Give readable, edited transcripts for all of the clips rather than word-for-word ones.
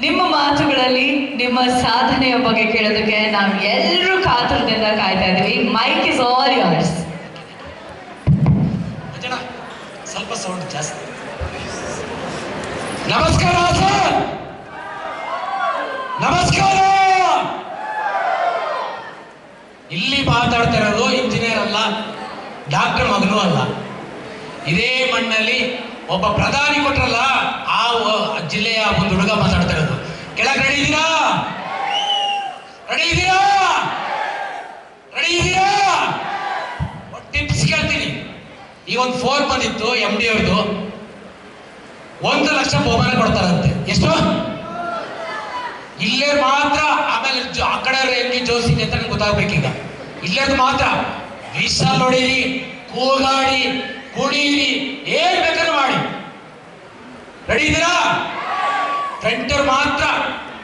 ನಿಮ್ಮ ಮಾತುಗಳಲ್ಲಿ ನಿಮ್ಮ ಸಾಧನೆಯ ಬಗ್ಗೆ ಕೇಳೋದಕ್ಕೆ ನಾವು ಎಲ್ಲರೂ ಕಾತುರದಿಂದ ಕಾಯ್ತಾ ಇದ್ದೀವಿ. Mike is all yours. ಸ್ವಲ್ಪ ಸೌಂಡ್ ಜಾಸ್ತಿ. ನಮಸ್ಕಾರ ಸರ್, ನಮಸ್ಕಾರ. ಇಲ್ಲಿ ಮಾತಾಡ್ತಾ ಇರೋದು ಇಂಜಿನಿಯರ್ ಅಲ್ಲ, ಡಾಕ್ಟರ್ ಮಗನೂ ಅಲ್ಲ. ಇದೇ ಮಣ್ಣಲ್ಲಿ ಒಬ್ಬ ಪ್ರಧಾನಿ ಕೊಟ್ರಲ್ಲ, ಆ ಜಿಲ್ಲೆಯ ಒಂದು ಹುಡುಗ ಮಾತಾಡ್ತಾ ಇರೋದು. ಕೆಳಗೆ ರೆಡಿ ಇದ್ದೀರಾ? ರೆಡಿ ಇದ್ದೀರಾ? ರೆಡಿ ಇದ್ದೀರಾ? ಟಿಪ್ಸ್ ಕೇಳ್ತೀನಿ. ಈಗ ಒಂದು ಫೋನ್ ಬಂದಿತ್ತು MD ಅವ್ರದ್ದು. 1 ಲಕ್ಷ ಬಹುಮಾನ ಕೊಡ್ತಾರಂತೆ. ಎಷ್ಟು? ಇಲ್ಲೇ ಮಾತ್ರ. ಆಮೇಲೆ ಆ ಕಡೆ ಹೆಂಗೆ ಜೋಸಿದೆ ಅಂತ ನಂಗೆ ಗೊತ್ತಾಗ್ಬೇಕೀಗ. ಇಲ್ಲೇದು ಮಾತ್ರ ವಿಶಾಲ್ ಹೊಡೀರಿ, ಕೂಗಾಡಿ, ಕುಡೀರಿ, ಏನ್ ಬೇಕಾದ್ರೂ ಮಾಡಿ. ರೆಡಿ ಇದ್ದೀರಾ? ಫ್ರಂಟರ್ ಮಾತ್ರ.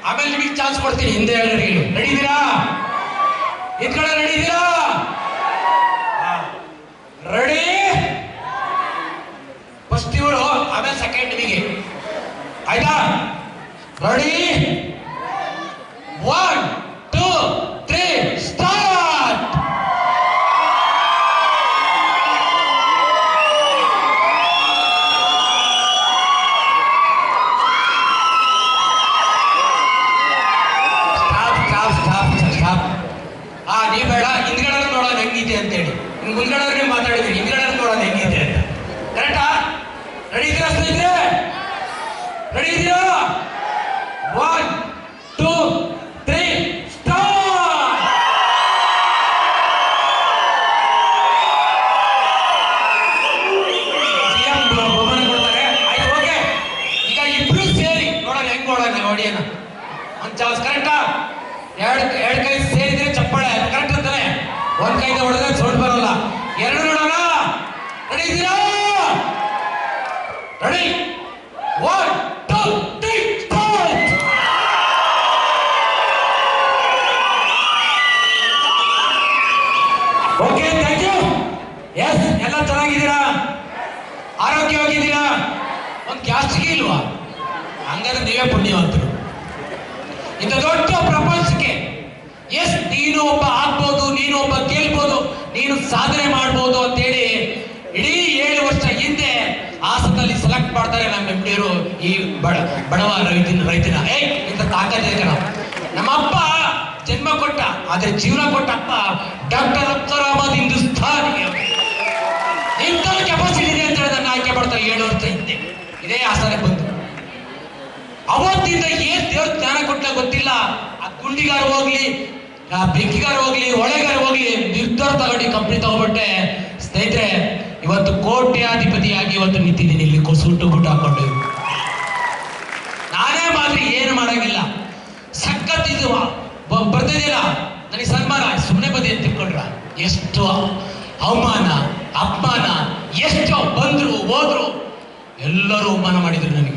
ಆಮೇಲೆ ನಿಮಗೆ ಚಾನ್ಸ್ ಕೊಡ್ತೀನಿ ಹಿಂದೆ ಎಲ್ಲರಿಗೂ. ರೆಡಿ ಇದ್ದೀರಾ? ಇದ್ ಕಡೆ ರೆಡಿ ಇದ್ದೀರಾ? ರೆಡಿ? ಫಸ್ಟ್ ಇವರು, ಆಮೇಲೆ ಸೆಕೆಂಡ್ ನಿಮಗೆ. ಆಯ್ತಾ? ರೆಡಿ? 1 2 3 ಸ್ಟಾರ್ಟ್. ನೀವ್ ಬೇಡ, ಹಿಂದ್ಗಡೆ ನೋಡೋದು ಹೆಂಗಿದೆ ಅಂತೇಳಿ. ಮುಂದ್ಗಡೆ ಮಾತಾಡಿದ್ರಿ, ಹಿಂದ್ಗಡೆ ನೋಡೋದು ಹೆಂಗಿದೆ ಅಂತ. ಕರೆಕ್ಟಾ? ರೆಡಿ ಇದ್ದೀರಾ ಸ್ನೇಹಿತರೆ? ರೆಡಿ ಇದೆಯಾ? 1 2 3 ಸ್ಟಾರ್ಟ್. ಸಿಎಂ ಬಹುಮಾನ ಕೊಡ್ತಾರೆ. ಆಯ್ತು, ಓಕೆ. ಈಗ ಇಬ್ರು ಸೇರಿ ನೋಡೋಣ ಹೆಂಗ್ ನೋಡೋಣ ನೋಡಿಯನ. ಒಂದ್ ಚಾನ್ಸ್. ಕರೆಕ್ಟಾ? ಎರಡು ಕೈ ಸೇರಿದ್ರೆ ಚಪ್ಪಾಳೆ. ಕರೆಕ್ಟ್ ಅಂತಾನೆ. ಒಂದ್ ಕೈದ ಹೊಡೆದ್ರೆ ಸೌಂಡ್ ಬರಲ್ಲ. ಎರಡು ನೋಡೋಣ. ರೆಡಿ ಇದ್ದೀರಾ? Ready? 1 2 3 start. Okay, thank you. Yes, ಎಲ್ಲ ಚೆನ್ನಾಗಿದ್ದೀರಾ? ಆರೋಗ್ಯವಾಗಿದ್ದೀರಾ? ಒಂದು ಗ್ಯಾಸ್ಟ್ರಿಕ್ ಇಲ್ವಾ? ಹಂಗಾದ್ರೆ ನೀವೇ ಪುಣ್ಯವಂತರು. ಇಂಥ ದೊಡ್ಡ ಪ್ರಪಂಚಕ್ಕೆ ಎಸ್ ನೀನು ಒಬ್ಬ ಆಗ್ಬೋದು, ನೀನು ಒಬ್ಬ ಗೆಲ್ಬೋದು, ನೀನು ಸಾಧನೆ ಮಾಡ್ಬೋದು ಅಂತೇಳಿ ಇಡೀ 7 ವರ್ಷ ಹಿಂದೆ ಹಾಸನದಲ್ಲಿ ಸೆಲೆಕ್ಟ್ ಮಾಡ್ತಾರೆ ನಮ್ಮ MD ಅವರು. ಈ ಬಡವ ರೈತನ ಇಂಥ ತಾಕತ್ತಿದೆ ಕಣ. ನಮ್ಮಪ್ಪ ಜನ್ಮ ಕೊಟ್ಟ, ಆದ್ರೆ ಜೀವನ ಕೊಟ್ಟ ಅಪ್ಪ ಡಾಕ್ಟರ್ ಅಬ್ದುಲ್ ಅಹಮದ್ ಹಿಂದೂಸ್ತಾನಿ. ಇಂಥ ಕೆಪಾಸಿಟಿ ಇದೆ ಅಂತ ಹೇಳಿ ನನ್ನ ಆಯ್ಕೆ ಮಾಡ್ತಾರೆ 7 ವರ್ಷ ಹಿಂದೆ ಇದೇ ಹಾಸನಕ್ಕೆ ಬಂದು. ಅವತ್ತಿಂದ ಏನ್ ದೇವ್ರ ಜ್ಞಾನ ಕೊಟ್ಟ ಗೊತ್ತಿಲ್ಲ. ಆ ಗುಂಡಿಗಾರ ಹೋಗ್ಲಿ, ಬೆಂಕಿಗಾರ ಹೋಗ್ಲಿ, ಹೊಳೆಗಾರ ಹೋಗ್ಲಿ, ನಿರ್ಧಾರ ತಗೊಂಡು ಕಂಪ್ನಿ ತಗೊಂಡ್ಬಿಟ್ಟೆ ಸ್ನೇಹಿತರೆ. ಇವತ್ತು ಕೋಟ್ಯಾಧಿಪತಿಯಾಗಿ ಇವತ್ತು ನಿಂತಿದ್ದೀನಿ ಇಲ್ಲಿ, ಸುಟ್ಟು ಬುಟ್ಟು ಹಾಕೊಂಡು. ನಾನೇ ಮಾತ್ರ ಏನು ಮಾಡಂಗಿಲ್ಲ. ಸಖತ್ತಿದ್ದು ಬರ್ತಿದ್ದಿಲ್ಲ ನನಗೆ ಸನ್ಮಾನ. ಸುಮ್ಮನೆ ಬದಿ ಅಂತ ತಿಳ್ಕೊಂಡ್ರ. ಎಷ್ಟು ಅವಮಾನ, ಅಪಮಾನ, ಎಷ್ಟು ಬಂದ್ರು ಹೋದ್ರು ಎಲ್ಲರೂ ಅವಮಾನ ಮಾಡಿದ್ರು ನನಗೆ.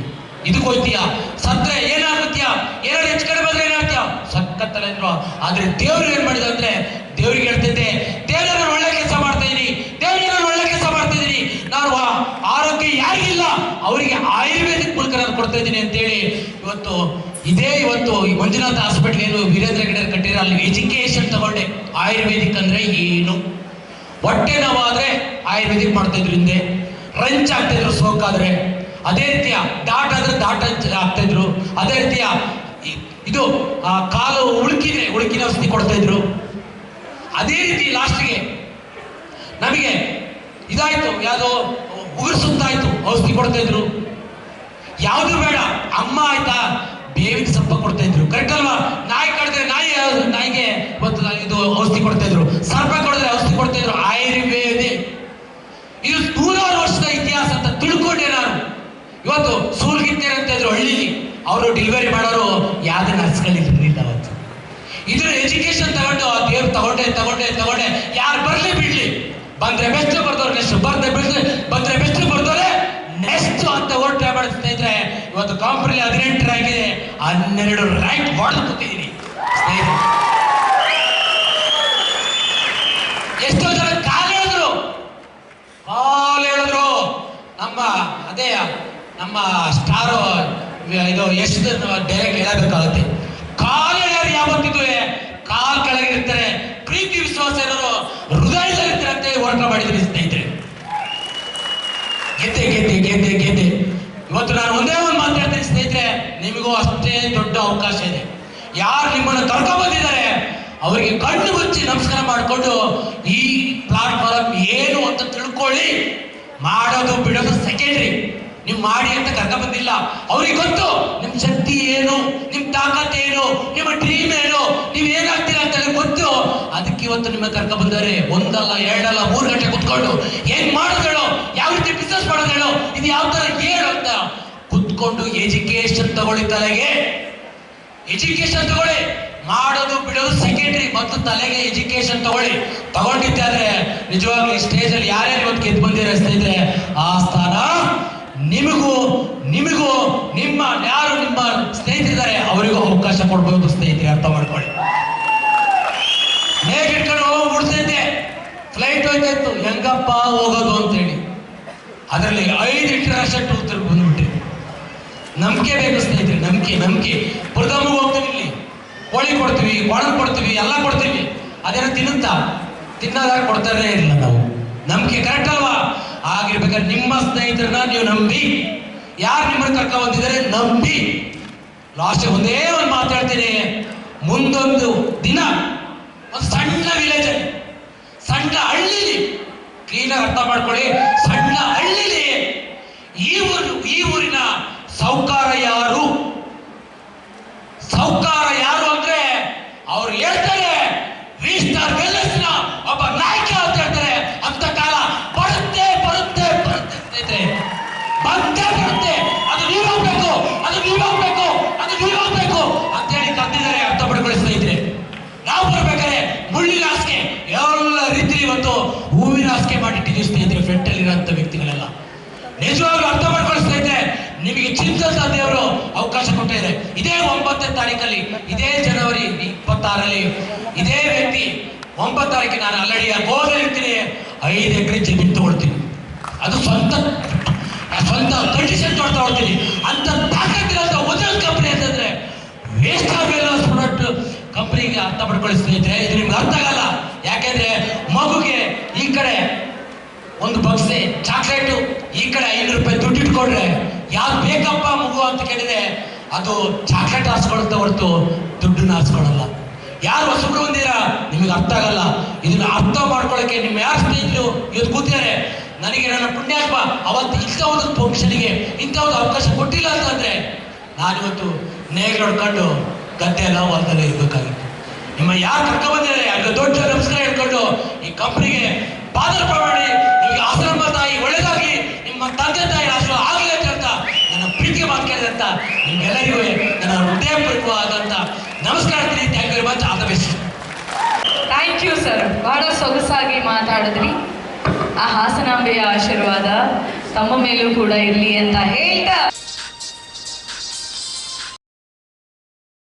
ಇದಕ್ಕೆ ಹೋಯ್ತೀಯ, ಸತ್ರೆ ಏನಾಗುತ್ತೀಯ, ಏನಾದ್ರು ಹೆಚ್ಚು ಕಡೆ ಬಂದ್ರೆ ಏನಾಗ್ತೀಯ, ಸಖತ್ತಲ್ಲ ಅಂದ್ರು. ಆದ್ರೆ ದೇವ್ರು ಏನ್ ಮಾಡಿದ ಅಂದ್ರೆ, ದೇವ್ರಿಗೆ ಹೇಳ್ತಿದ್ದೆ, ದೇವ್ರ ನಾನು ಒಳ್ಳೆ ಕೆಲಸ ಮಾಡ್ತಾ ಇದೀನಿ, ದೇವ್ರಿಗೆ ನಾನು ಒಳ್ಳೆ ಕೆಲಸ ಮಾಡ್ತಾ ಇದೀನಿ. ನಾನು ಆರೋಗ್ಯ ಯಾರಿಗಿಲ್ಲ ಅವರಿಗೆ ಆಯುರ್ವೇದಿಕ್ ಮೂಲಕ ನಾನು ಕೊಡ್ತಾ ಇದ್ದೀನಿ ಅಂತೇಳಿ ಇವತ್ತು ಈ ಮಂಜುನಾಥ ಹಾಸ್ಪಿಟಲ್ ಏನು ವೀರೇಂದ್ರ ಹೆಗ್ಗಡೆ ಕಟ್ಟಿರೋ ಅಲ್ಲಿ ಎಜುಕೇಶನ್ ತಗೊಂಡೆ. ಆಯುರ್ವೇದಿಕ್ ಅಂದ್ರೆ ಏನು, ಹೊಟ್ಟೆ ನೋವಾದ್ರೆ ಆಯುರ್ವೇದಿಕ್ ಮಾಡ್ತಾ ಇದ್ರು ಹಿಂದೆ, ರಂಚ್ ಆಗ್ತಾ ಇದ್ರು ಸೋಕಾದ್ರೆ, ಅದೇ ರೀತಿಯ ಡಾಟ್ ಆದ್ರೆ ಡಾಟ್ ಆಗ್ತಾ ಇದ್ರು, ಅದೇ ರೀತಿಯ ಇದು ಕಾಲು ಉಳುಕಿನ ಔಷಧಿ ಕೊಡ್ತಾ ಇದ್ರು. ಅದೇ ರೀತಿ ಲಾಸ್ಟ್ಗೆ ನಮಗೆ ಇದಾಯ್ತು, ಯಾವ್ದೋ ಉಗುರು ಸುತ್ತಾಯ್ತು, ಔಷಧಿ ಕೊಡ್ತಾ ಇದ್ರು. ಯಾವ್ದು ಬೇಡ, ಅಮ್ಮ ಆಯ್ತಾ, ಬೇವಿನ ಸೊಪ್ಪ ಕೊಡ್ತಾ ಇದ್ರು. ಕರೆಕ್ಟ್ ಅಲ್ವಾ? ನಾಯಿ ಕಡಿದ್ರೆ ನಾಯಿಗೆ ಇದು ಔಷಧಿ ಕೊಡ್ತಾ ಇದ್ರು, ಸರ್ಪ ಕೊಡಿದ್ರೆ ಔಷಧಿ ಕೊಡ್ತಾ ಇದ್ರು. ಆಯುರ್ವೇದಿಕ್ ಇದು 100 ವರ್ಷದ ಇತಿಹಾಸ ಅಂತ ತಿಳ್ಕೊಂಡೆ ನಾನು. ಇವತ್ತು ಸೂಲ್ಗಿತ್ತೇನೆ ಅಂತ ಇದ್ರು ಹಳ್ಳಿಲಿ, ಅವರು ಡೆಲಿವರಿ ಮಾಡೋರು ಯಾವ್ದು ನರ್ಸ್ಗಳಿರ್ಲಿಲ್ಲ ಅವತ್ತು. ಇದ್ರ ಎಜುಕೇಶನ್ ತಗೊಂಡು ಆ ದೇವ್ರು ತಗೊಂಡೆ ಯಾರು ಬರ್ಲಿ ಬಿಡ್ಲಿ, ಬಂದ್ರೆ ಬೆಸ್ಟ್ ಬರ್ದವ್ರು ನೆಕ್ಸ್ಟ್, ಬಂದ್ರೆ ಬೆಸ್ಟ್ ಬರ್ದವ್ರೆ ನೆಕ್ಸ್ಟ್ ಅಂತ ಓಟ್ ಮಾಡಿಸ್ತಾ ಇದ್ರೆ ಇವತ್ತು ಕಾಂಪ್ರಲ್ಲಿ 18 ಆಗಿದೆ, 12 ರ್ಯಾಂಕ್ ಹೊಡೆದು ಕೂತಿದ್ದೀನಿ ಸ್ನೇಹಿತರೆ. ಎಷ್ಟೋ ಜನ ಕಾಲು ಹೇಳಿದ್ರು. ನಮ್ಮ ಸ್ಟಾರು ಇದು ಎಷ್ಟು ಡೈರೆಕ್ಟ್ ಹೇಳಬೇಕಾಗುತ್ತೆ. ಕಾಲೆಳೆಯರು ಯಾವತ್ತಿದ್ರೂ ಕಾಲ್ ಕೆಳಗೆ ಇರ್ತಾರೆ, ಪ್ರೀತಿ ವಿಶ್ವಾಸ ಇರೋರು ಹೃದಯದಲ್ಲಿರ್ತಾರೆ ಅಂತ ಹೋರಾಟ ಮಾಡಿದ್ರಿ ಸ್ನೇಹಿತರೆ. ಗೆದ್ದೆ ಗೆದ್ದೆ ಗೆದ್ದೆ ಗೆದ್ದೆ. ಇವತ್ತು ನಾನು ಒಂದೇ ಒಂದು ಮಾತಾಡ್ತೀನಿ ಸ್ನೇಹಿತರೆ, ನಿಮಗೂ ಅಷ್ಟೇ ದೊಡ್ಡ ಅವಕಾಶ ಇದೆ. ಯಾರು ನಿಮ್ಮನ್ನು ಕರ್ಕೊಂಡು ಬಂದಿದ್ದಾರೆ ಅವರಿಗೆ ಕಣ್ಣು ಮುಚ್ಚಿ ನಮಸ್ಕಾರ ಮಾಡಿಕೊಂಡು ಈ ಪ್ಲಾಟ್ಫಾರ್ಮ್ ಏನು ಅಂತ ತಿಳ್ಕೊಳ್ಳಿ. ಮಾಡೋದು ಬಿಡೋದು ಸೆಕೆಂಡ್ರಿ. ನೀವು ಮಾಡಿ ಅಂತ ಕರ್ಕ ಬಂದಿಲ್ಲ, ಅವ್ರಿಗೆ ಗೊತ್ತು ನಿಮ್ ಶಕ್ತಿ ಏನು, ನಿಮ್ ತಾಕತ್ ಏನು, ನಿಮ್ಮ ಡ್ರೀಮ್ ಏನು, ನೀವ್ ಏನಾಗ್ತೀರಾ ಅಂತ ಗೊತ್ತು. ಅದಕ್ಕೆ ಇವತ್ತು ನಿಮ್ಮ ಕರ್ಕ ಬಂದರೆ ಒಂದಲ್ಲ ಎರಡಲ್ಲ 3 ಗಂಟೆ ಕುತ್ಕೊಂಡು ಏನ್ ಮಾಡೋದು, ಯಾವ ರೀತಿ ಬಿಸ್ನೆಸ್ ಮಾಡೋದು, ಇದು ಯಾವ ತರ ಏನು ಅಂತ ಕುತ್ಕೊಂಡು ಎಜುಕೇಶನ್ ತಗೊಳ್ಳಿ. ತಲೆಗೆ ಎಜುಕೇಶನ್ ತಗೊಳ್ಳಿ. ಮಾಡೋದು ಬಿಡೋದು ಸೆಕೆಂಡ್ರಿ, ಮತ್ತು ತಲೆಗೆ ಎಜುಕೇಶನ್ ತಗೊಂಡಿದ್ದಾದ್ರೆ ನಿಜವಾಗ್ಲೂ ಸ್ಟೇಜ್ ಅಲ್ಲಿ ಯಾರ್ಯಾರು ಇವತ್ತು ಗೆದ್ದು ಬಂದಿರೋ ಸ್ನೇಹಿತರೆ, ಆ ಸ್ಥಾನ ನಿಮಗೂ ನಿಮ್ಮ ಯಾರು ನಿಮ್ಮ ಸ್ನೇಹಿತರಿದ್ದಾರೆ ಅವರಿಗೂ ಅವಕಾಶ ಕೊಡ್ಬೋದು ಸ್ನೇಹಿತರೆ. ಅರ್ಥ ಮಾಡ್ಕೊಳ್ಳಿ. ನೇಗ್ ಇಟ್ಕೊಂಡು ಉಡ್ತೈತೆ, ಫ್ಲೈಟ್ ಹೋಯ್ತಾಯ್ತು, ಹೆಂಗಪ್ಪ ಹೋಗೋದು ಅಂತೇಳಿ ಅದರಲ್ಲಿ 5 ಇಂಟರ್ನ್ಯಾಷನಲ್ ಉತ್ತರ ಬಂದ್ಬಿಟ್ರಿ. ನಂಬಿಕೆ ಬೇಕು ಸ್ನೇಹಿತರೆ, ನಂಬಿಕೆ. ಪ್ರಥಮ ಹೋಗ್ತೀವಿ, ಇಲ್ಲಿ ಕೋಳಿ ಕೊಡ್ತೀವಿ, ಕೊಳನ್ ಕೊಡ್ತೀವಿ, ಎಲ್ಲ ಕೊಡ್ತೀವಿ. ಅದೇನೋ ತಿನ್ನೋದಾಗ ಕೊಡ್ತಾನೆ ಇರಲಿಲ್ಲ ನಾವು. ನಂಬಿಕೆ ಕರೆಕ್ಟ್ ಅಲ್ವಾ? ಆಗಿರ್ಬೇಕಾದ್ರೆ ನಿಮ್ಮ ಸ್ನೇಹಿತರನ್ನ ನೀವು ನಂಬಿ, ಯಾರು ನಿಮ್ಮನ್ನು ಕರ್ಕ ಬಂದಿದ್ದಾರೆ ನಂಬಿ. ಲಾಸ್ಟ್ ಒಂದೇ ಒಂದು ಮಾತಾಡ್ತೀನಿ. ಮುಂದೊಂದು ದಿನ ಒಂದು ಸಣ್ಣ ವಿಲೇಜ್ ಅಲ್ಲಿ, ಸಣ್ಣ ಹಳ್ಳಿಲಿ, ಕ್ಲೀನಾಗಿ ಅರ್ಥ ಮಾಡ್ಕೊಳ್ಳಿ, ಸಣ್ಣ ಹಳ್ಳಿಲಿ ಈ ಊರಿನ ಸೌಕಾರ ಯಾರು ಅಂದ್ರೆ ಅವ್ರು ಹೇಳ್ತಾರೆ ವಿ ಸ್ಟಾರ್ ವೆಲ್ನೆಸ್ನ ಒಬ್ಬ ನಾಯಕ ಅಂತ ಹೇಳ್ತಾರೆ. ಅಂತ ಕಾಲ ಬರುತ್ತೆ ಸ್ನೇಹಿತರೆ, ಬಂದೇ ಬರುತ್ತೆ. ಅದು ನೀವಾಗಬೇಕು ಅಂತ ಹೇಳಿ ಕರೆದಿದ್ದಾರೆ. ಅರ್ಥ ಪಡ್ಕೊಳ್ಳಿ ಸ್ನೇಹಿತರೆ. ನಾವು ಬರ್ಬೇಕಾದ್ರೆ ಮುಳ್ಳಿನ ಹಾಸಿಗೆ ಎಲ್ಲ ರೀತಿ ಇವತ್ತು ಹೂವಿನ ಹಾಸಿಗೆ ಮಾಡಿಟ್ಟಿದ್ದೀವಿ ಸ್ನೇಹಿತರೆ. ಫ್ರಂಟ್ ಅಲ್ಲಿರುವಂತ ವ್ಯಕ್ತಿಗಳೆಲ್ಲ ನಿಜವಾಗ್ಲೂ ಅರ್ಥ ಮಾಡ್ಕೊಳ್ಳಿ ಸ್ನೇಹಿತರೆ. ನಿಮಗೆ ಚಿಂತಕ ದೇವರು ಅವಕಾಶ ಕೊಟ್ಟಿದ್ದಾರೆ. ಇದೇ 9ನೇ ತಾರೀಕಲ್ಲಿ, ಇದೇ ಜನವರಿ 26ರಲ್ಲಿ ಇದೇ ವ್ಯಕ್ತಿ 9 ತಾರೀಕಿಗೆ ನಾನು ಅಲ್ಲಡಿಯ ಗೋದಲ್ಲಿರ್ತೀನಿ, 5 ಎಕರೆ ಜಮೀನು ತಗೊಳ್ತೀನಿ. ಅದು ಸ್ವಂತ ಕಂಡೀಷನ್ ತಗೊಳ್ತೀನಿ. ಅಂತ ತಾಕತ್ತಿರೋಂಥ ಒರಿಜಿನಲ್ ಕಂಪನಿ ಅಂತಂದ್ರೆ ವೇಸ್ಟ್ ಆಗಲ್ಲ ಪ್ರಾಡಕ್ಟ್ ಕಂಪನಿಗೆ. ಅರ್ಥ ಪಡ್ಕೊಳ್ಳಿ ಸ್ನೇಹಿತರೆ, ಇದು ನಿಮ್ಗೆ ಅರ್ಥ ಆಗಲ್ಲ. ಯಾಕೆಂದ್ರೆ ಮಗುಗೆ ಈ ಕಡೆ ಒಂದು ಬಕ್ಸೆ ಚಾಕ್ಲೇಟು, ಈ ಕಡೆ 500 ರೂಪಾಯಿ ದುಡ್ಡು ಇಟ್ಕೊಂಡ್ರೆ ಯಾವ್ದು ಬೇಕಪ್ಪ ಮಗು ಅಂತ ಕೇಳಿದ್ರೆ ಅದು ಚಾಕ್ಲೇಟ್ ಹಾಸ್ಕೊಳ್ಳುತ್ತೆ ಹೊರತು ದುಡ್ಡನ್ನ ಹಾಸ್ಕೊಳ್ಳಲ್ಲ. ಯಾರು ಹೊಸಬ್ರು ಬಂದಿರಾ ನಿಮಗೆ ಅರ್ಥ ಆಗಲ್ಲ. ಇದನ್ನ ಅರ್ಥ ಮಾಡ್ಕೊಳ್ಳೋಕೆ ನಿಮ್ಮ ಯಾರು ಸ್ನೇಹಿತರು ಇವತ್ತು ಕೂತಿದ್ದಾರೆ. ನನಗೆ ನನ್ನ ಪುಣ್ಯಾತ್ಮ ಅವತ್ತು ಇಂಥ ಒಂದು ಫಂಕ್ಷನ್ಗೆ ಇಂಥ ಒಂದು ಅವಕಾಶ ಕೊಟ್ಟಿಲ್ಲ ಅಂತಂದ್ರೆ ನಾನಿವತ್ತು ನೇಗಿಲು ಹೊಡ್ಕೊಂಡು ಗದ್ದೆ ಎಲ್ಲ ಹೊಲದಲ್ಲೇ ಇರ್ಬೇಕಾಗಿತ್ತು. ನಿಮ್ಮ ಯಾರು ಕರ್ಕೊಂಡು ಬಂದಿದ್ದಾರೆ ಅಲ್ಲಿ ದೊಡ್ಡ ನಮಸ್ಕಾರ ಹೇಳ್ಕೊಂಡು ಈ ಕಂಪ್ನಿಗೆ ಪಾದಾರ್ಪಣೆ ಮಾಡಿ, ನಿಮಗೆ ಆಶ್ರಮ ತಾಯಿ ಒಳ್ಳೆದಾಗಿ, ನಿಮ್ಮ ತಂದೆ ತಾಯಿ ಆಶ್ರಮ ಆಗಲಿ ಅಂತ ನನ್ನ ಪ್ರೀತಿಗೆ ಮಾತು ಕೇಳಿದಂತ ನಿಮ್ಗೆಲ್ಲರಿಗೂ ನನ್ನ ಹೃದಯಪೂರ್ವಕವಾದಂತ ನಮಸ್ಕಾರ. Thank you very much. All the best. Thank you sir, ಬಹಳ ಸೊಗಸಾಗಿ ಮಾತಾಡಿದ್ರಿ. ಆ ಹಾಸನಾಂಬೆಯ ಆಶೀರ್ವಾದ ತಮ್ಮ ಮೇಲೂ ಕೂಡ ಇರಲಿ ಅಂತ ಹೇಳ್ತಾ